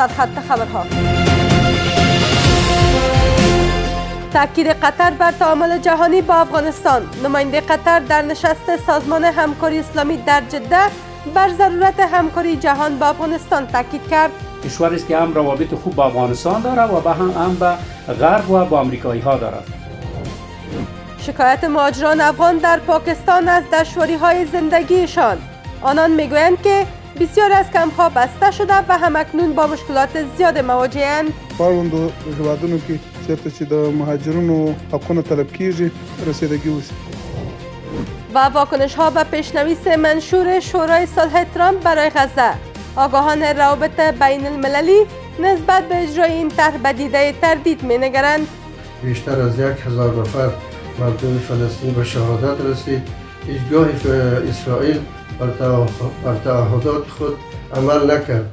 سرخط خبرها. تاکید قطر بر تعامل جهانی با افغانستان. نماینده قطر در نشست سازمان همکاری اسلامی در جده بر ضرورت همکاری جهان با افغانستان تاکید کرد. کشوری است که هم روابط خوب با افغانستان دارد و هم با غرب و با آمریکایی ها دارد. شکایت مهاجران افغان در پاکستان از دشواری های زندگیشان. آنان میگویند که بسیار از کمپ‌ها بسته شده و همکنون با مشکلات زیاد مواجه‌اند. پروندو هیوادونو کې چیرته چې د مهاجرینو حقونه طلب کیږي رسیدگی وشي. و واکنش ها به پیشنویس منشور شورای صلح ترامپ برای غزه. آگاهان روابط بین المللی نسبت به اجرای این طرح به دیده تردید می‌نگرند. بیشتر از 1000 نفر مردم فلسطین به شهادت رسید. هیچگاه اسرائیل بر تعهدات خود عمل نکرد.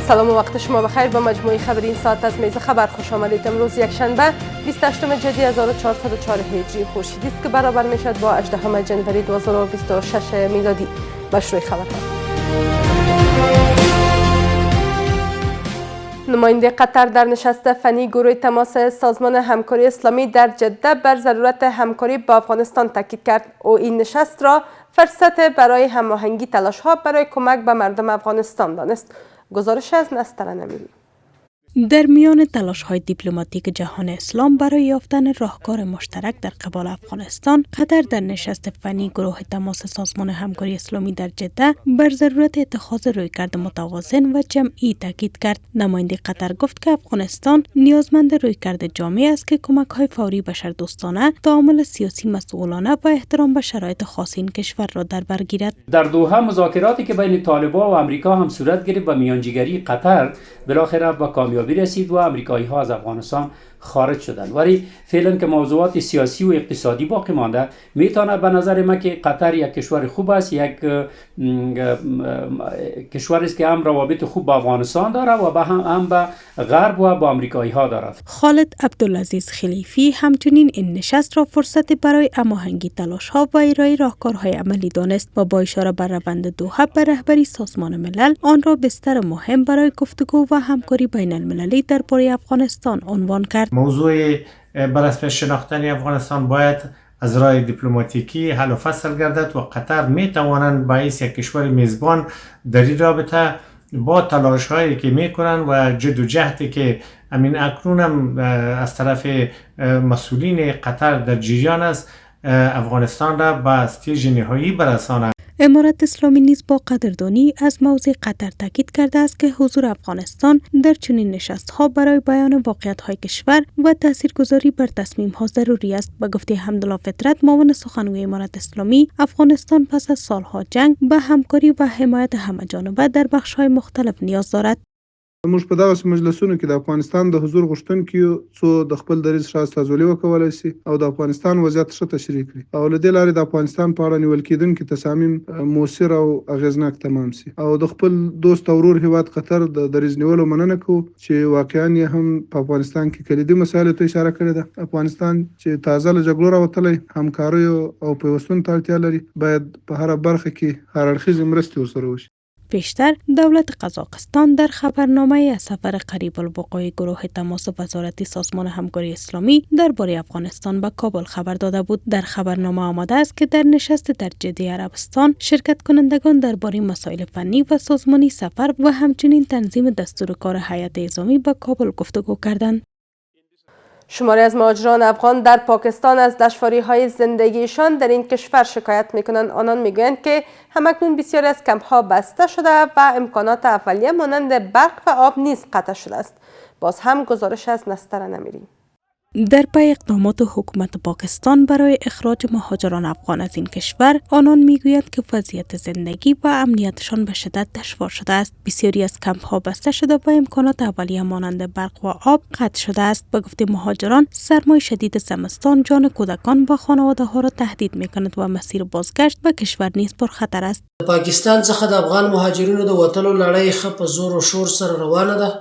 سلام و وقت شما بخیر. با مجموعه خبری این ساعت از میز خبر خوش آمدید. امروز یکشنبه 28 جدی 1404 هجری خورشیدی است که برابر میشد با 18 جنوری 2026 میلادی. مشروع خبرها. نماینده قطر در نشست فنی گروه تماس سازمان همکاری اسلامی در جده بر ضرورت همکاری با افغانستان تاکید کرد. او این نشست را فرصت برای هماهنگی تلاش‌ها برای کمک به مردم افغانستان دانست. گزارش از نستر نمیری. در میان تلاش‌های دیپلماتیک جهان اسلام برای یافتن راهکار مشترک در قبال افغانستان، قطر در نشست فنی گروه تماس سازمان همکاری اسلامی در جده بر ضرورت اتخاذ رویکرد متوازن و جمعی تاکید کرد. نماینده قطر گفت که افغانستان نیازمند رویکرد جامع است که کمک‌های فوری بشردوستانه، تعامل سیاسی مسئولانه و احترام به شرایط خاص این کشور را در بر گیرد. در دوحه مذاکراتی که بین طالبان و آمریکا هم صورت گرفت و میانجیگری قطر بالاخره با کامیابی رسید و آمریکایی ها از افغانستان خارج شدند. ولی فعلا که موضوعات سیاسی و اقتصادی باقی مانده، میتونه به نظر من که قطر یک کشور خوب است، یک کشوری است که هم روابط خوب با افغانستان داره و هم با غرب و با آمریکایی ها دارد. خالد عبدالعزیز خلیفی همچنین این نشست را فرصت برای هماهنگی تلاش‌ها و ارائه راهکارهای عملی دانست و با اشاره بر روند دوحه به رهبری سازمان ملل آن را بستر مهم برای گفتگو و همکاری بین المللی درباره افغانستان عنوان کرد. موضوع بررسی شناختن افغانستان باید از راه دیپلماتیکی حل و فصل گردد و قطر می توانند باعث یک کشور میزبان در این رابطه با تلاش هایی که می کنند و جد و جهدی که امین اکنون هم از طرف مسئولین قطر در جریان است، افغانستان را به استیج نهایی برساند. امارت اسلامی نیز با قدردانی از موضع قطر تاکید کرده است که حضور افغانستان در چنین نشست‌ها برای بیان واقعیت‌های کشور و تاثیرگذاری بر تصمیم‌ها ضروری است. به گفته حمدالله فطرت، معاون سخنگوی امارت اسلامی، افغانستان پس از سالها جنگ به همکاری و حمایت همه‌جانبه در بخش‌های مختلف نیاز دارد. موږ په دغه مجلسونو کې د افغانستان د حضور غوښتونکو څو د خپل دریځ ښه استازولي وکولای شي او د افغانستان وضعیت ښه تشریح کړي او له دې لارې د افغانستان په اړه نیول کېدونکي تصامیم مؤثر او اغېزناک تمام شي او د خپل دوست او ورور هیواد قطر د دریځ نیولو مننه کوو چې واقعا یې هم په افغانستان کې کلیدي مسایلو ته اشاره کړې ده. افغانستان چې تازه له جګړو راوتلی، همکاریو او پیوستون ته اړتیا لري، باید په هره برخه کې هر اړخیزې مرستې ورسره وشي. پیشتر دولت قزاقستان در خبرنامه از سفر قریب الوقوع گروه تماس وزارتی سازمان همکاری اسلامی درباره افغانستان به کابل خبر داده بود. در خبرنامه آمده است که در نشست در جده عربستان شرکت کنندگان درباره مسائل فنی و سازمانی سفر و همچنین تنظیم دستور کار هیئت نظامی به کابل گفتگو کردند. شماری از مهاجران افغان در پاکستان از دشواری‌های زندگیشان در این کشور شکایت می‌کنند. آنان می‌گویند که همکنون بسیاری از کمپ‌ها بسته شده و امکانات اولیه مانند برق و آب نیز قطع شده است. باز هم گزارش از نستر نمیری. در پی اقدامات حکومت پاکستان برای اخراج مهاجران افغان از این کشور، آنان میگویند که وضعیت زندگی و امنیتشان به شدت دشوار شده است. بسیاری از کمپ ها بسته شده و امکانات اولیه مانند برق و آب قطع شده است. به گفته مهاجران، سرمای شدید زمستان جان کودکان و خانواده ها را تهدید میکند و مسیر بازگشت به کشور نیز پرخطر است. پاکستان څخه د افغان مهاجرینو د وتلو لړۍ ښه په زور او شور سره روانه ده.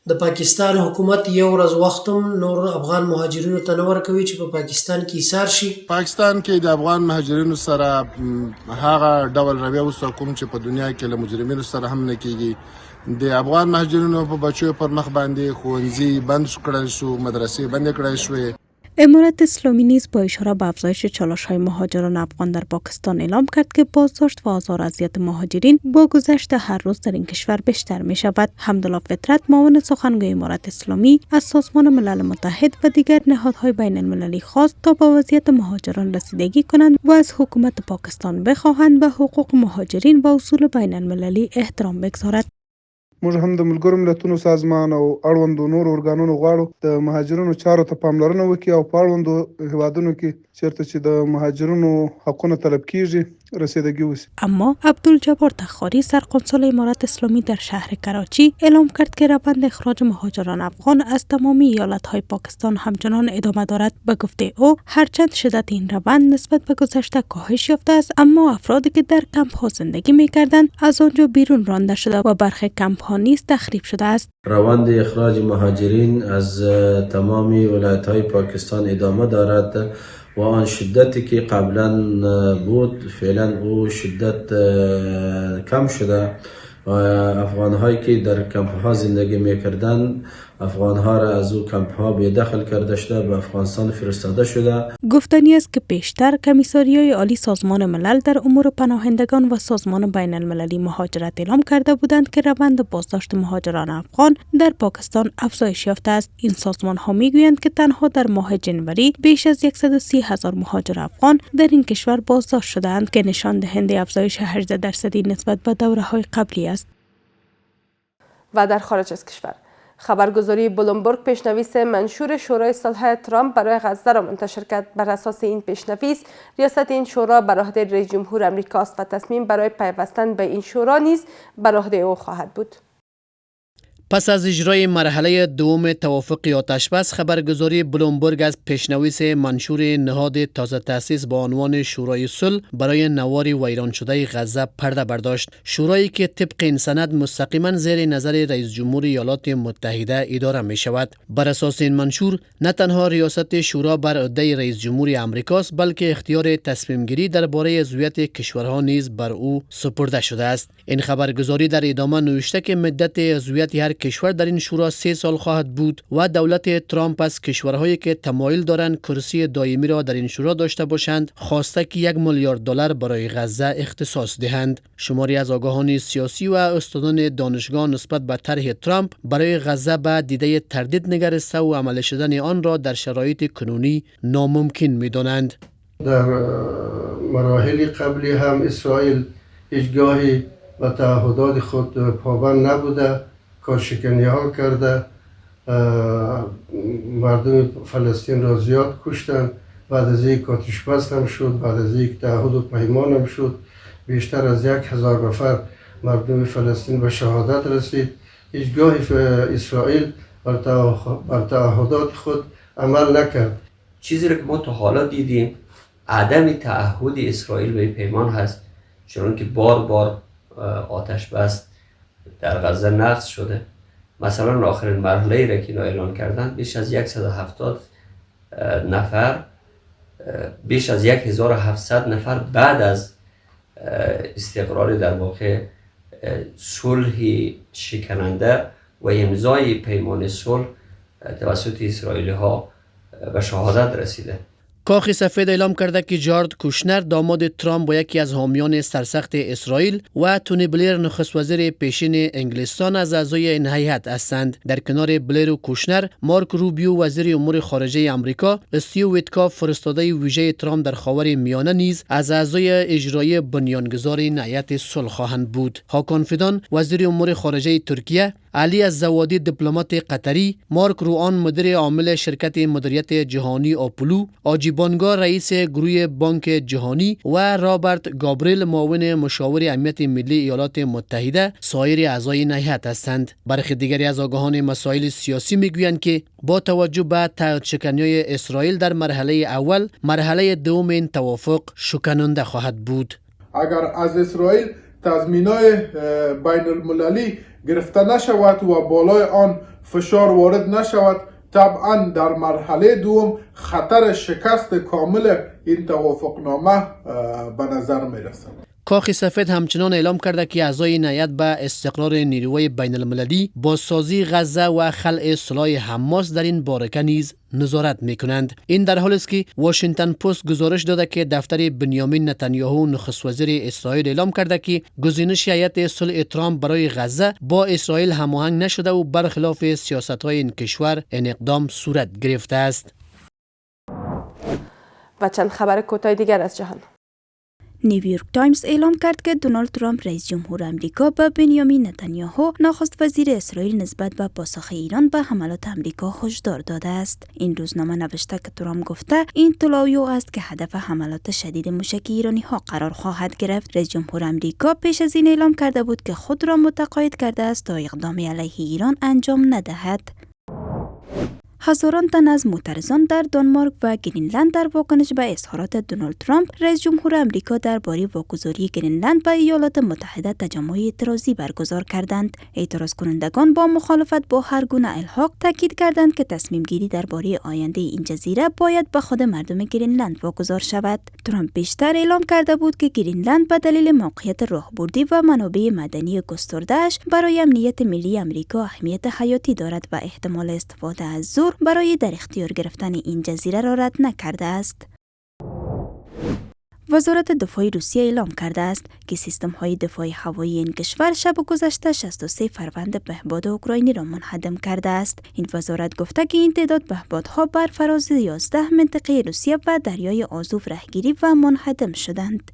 د پاکستان حکومت یو ورځ وخت هم نور افغان مهاجرینو ته نه ورکوي چې په پاکستان کې ایسار شي. پاکستان کې د افغان مهاجرینو سره هغه ډول رویه اوسه کوم چې په دنیا کې له مجرمینو سره هم نه کیږي. د افغان مهاجرینو په بچو پر مخ باندې ښوونځي بند کړل شو، مدرسې بند کړل شوې. امارت اسلامی نیز با اشاره به افزایش چالش‌های مهاجران افغان در پاکستان اعلام کرد که بازداشت و آزار و اذیت مهاجرین با گذشت هر روز در این کشور بیشتر می‌شود. حمدالله فطرت، معاون سخنگوی امارت اسلامی، از سازمان ملل متحد و دیگر نهادهای بین المللی خواست تا به وضعیت مهاجران رسیدگی کنند و از حکومت پاکستان بخواهند به حقوق مهاجرین و اصول بین المللی احترام بگذارد. موږ هم د ملګرو ملتونو سازمان او اړوندو نور ارګانونو غواړو د مهاجرینو چارو ته پاملرنه وکړي او په اړوندو هیوادونو کې چیرته چې د مهاجرینو حقونه طلب کیږي رسیدگی وشي. اما عبدالجبار تخاری، سرقنصل امارت اسلامی در شهر کراچی، اعلام کرد که روند اخراج مهاجران افغان از تمامی ایالت‌های پاکستان همچنان ادامه دارد. به گفته او، هرچند شدت این روند نسبت به گذشته کاهش یافته است، اما افرادی که در کمپ‌ها زندگی می‌کردند از آنجا بیرون رانده شده و برخی کمپ‌ها نیز تخریب شده است. روند اخراج مهاجرین از تمامی ولایت‌های پاکستان ادامه دارد و آن شدتی که قبلا بود فعلا او شدت کم شده و افغان‌هایی که در کمپ‌ها زندگی می‌کردند افغان‌ها را از او کمپ‌ها بی‌دخل کرده شده به افغانستان فرستاده شده. گفتنی است که پیشتر کمیساریای عالی سازمان ملل در امور پناهندگان و سازمان بین المللی مهاجرت اعلام کرده بودند که روند بازداشت مهاجران افغان در پاکستان افزایش یافته است. این سازمان‌ها می‌گویند که تنها در ماه جنوری بیش از 130,000 مهاجر افغان در این کشور بازداشت شدند که نشان دهنده افزایش 18% نسبت به دوره‌های قبلی است. و در خارج از کشور، خبرگزاری بلومبرگ پیشنویس منشور شورای صلح ترامپ برای غزه را منتشر کرد. بر اساس این پیشنویس، ریاست این شورا بر عهده رئیس جمهور آمریکا است و تصمیم برای پیوستن به این شورا نیز بر عهده او خواهد بود. پس از اجرای مرحله دوم توافق آتشبس، خبرگزاری بلومبرگ از پیشنویس منشور نهاد تازه تأسیس با عنوان شورای صلح برای نوار ویران شده غزه پرده برداشت. شورایی که طبق این سند مستقیما زیر نظر رئیس جمهور ایالات متحده اداره می شود. بر اساس این منشور، نه تنها ریاست شورا بر عهده رئیس جمهور آمریکاست، بلکه اختیار تصمیم گیری درباره عضویت کشورها نیز بر او سپرده شده است. این خبرگزاری در ادامه نوشته که مدت عضویت هر کشور در این شورا 3 سال خواهد بود و دولت ترامپ از کشورهایی که تمایل دارند کرسی دائمی را در این شورا داشته باشند خواسته که $1 میلیارد برای غزه اختصاص دهند. شماری از آگاهان سیاسی و استادان دانشگاه نسبت به طرح ترامپ برای غزه به دیده تردید نگرسته و عملی شدن آن را در شرایط کنونی ناممکن می‌دانند. در مراحل قبلی هم اسرائیل هیچگاهی به تعهدات خود پابند نبوده، کارشکنی ها کرده، مردم فلسطین را زیاد کشتن. بعد از یک آتشبس هم شد، بعد از یک تعهد و پیمان هم شد، بیشتر از 1,000 نفر مردم فلسطین به شهادت رسید. هیچگاهی اسرائیل بر تعهدات خود عمل نکرد. چیزی را که ما تا حالا دیدیم عدم تعهد اسرائیل به پیمان هست، چون که بار آتش بس در غزه نقض شده. مثلا آخرین مرحله را که اینا اعلان کردن، بیش از 170 نفر، بیش از 1,700 نفر بعد از استقرار در واقع صلح شکننده و امضای پیمان صلح توسط اسرائیلی ها به شهادت رسیده. کاخ سفید اعلام کرده که جارد کوشنر داماد ترامپ با یکی از حامیان سرسخت اسرائیل و تونی بلیر نخست وزیر پیشین انگلستان از اعضای این هیئت هستند. در کنار بلیر و کوشنر، مارک روبیو وزیر امور خارجه آمریکا، استیو ویتکاف فرستاده ویژه ترامپ در خاور میانه نیز از اعضای اجرایی بنیانگذار این هیئت صلح خواهند بود. هاکان فیدان وزیر امور خارجه ترکیه علی الزوادی دیپلمات قطری، مارک روان مدیر عامل شرکت مدیریت جهانی آپولو، آجی بانگا رئیس گروه بانک جهانی و رابرت گابریل معاون مشاور امنیت ملی ایالات متحده سایر اعضای این هیئت هستند. برخی دیگری از آگاهان مسائل سیاسی میگویند که با توجه به تاییدشکنی‌های اسرائیل در مرحله اول، مرحله دوم این توافق شکننده خواهد بود. اگر از اسرائیل تضمینات بین المللی گرفته نشود و بالای آن فشار وارد نشود، طبعا در مرحله دوم خطر شکست کامل این توافقنامه به نظر می رسد. کاخ سفید همچنان اعلام کرده که اعضای این هیئت به استقرار نیروی بین المللی، بازسازی غزه و خلع سلاح حماس در این بارکه نیز نظارت می کنند. این در حالی است که واشنگتن پست گزارش داده که دفتر بنیامین نتانیاهو نخست وزیر اسرائیل اعلام کرده که گزینش هیئت صلح ترامپ برای غزه با اسرائیل هماهنگ نشده و برخلاف سیاست‌های این کشور این اقدام صورت گرفته است. و چند خبر کوتاه دیگر از جهان. نیویورک تایمز اعلام کرد که دونالد ترامپ رئیس جمهور آمریکا به بنیامین نتانیاهو نخست وزیر اسرائیل نسبت به پاسخ ایران به حملات آمریکا هشدار داده است. این روزنامه نوشته که ترامپ گفته این طلایو است که هدف حملات شدید موشکی ایرانی ها قرار خواهد گرفت. رئیس جمهور آمریکا پیش از این اعلام کرده بود که خود را متقاعد کرده است تا اقدامی علیه ایران انجام ندهد. هزاران تن از معترضان در دانمارک و گرینلند در واکنش به اظهارات دونالد ترامپ رئیس جمهور آمریکا درباره واگذاری گرینلند به ایالات متحده تجمع اعتراضی برگزار کردند. اعتراض کنندگان با مخالفت با هر گونه الحاق تاکید کردند که تصمیم گیری درباره آینده این جزیره باید به خود مردم گرینلند واگذار شود. ترامپ بیشتر اعلام کرده بود که گرینلند به دلیل موقعیت راهبردی و منابع معدنی گسترده‌اش برای امنیت ملی آمریکا اهمیت حیاتی دارد و احتمال استفاده از زور برای در اختیار گرفتن این جزیره را رد نکرده است. وزارت دفاع روسیه اعلام کرده است که سیستم‌های دفاع هوایی این کشور شب گذشته 63 فروند پهپاد اوکراینی را منهدم کرده است. این وزارت گفته که این تعداد پهپادها بر فراز 11 منطقه روسیه و دریای آزوف رهگیری و منهدم شدند.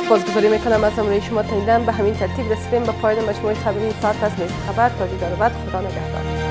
سپاسگزاری میکنم از همراهی شما. تا این دم به همین ترتیب رسیدیم به پایان مجموعه خبری این ساعت از میز خبر. تا دیدار بعد، خدا نگهدار.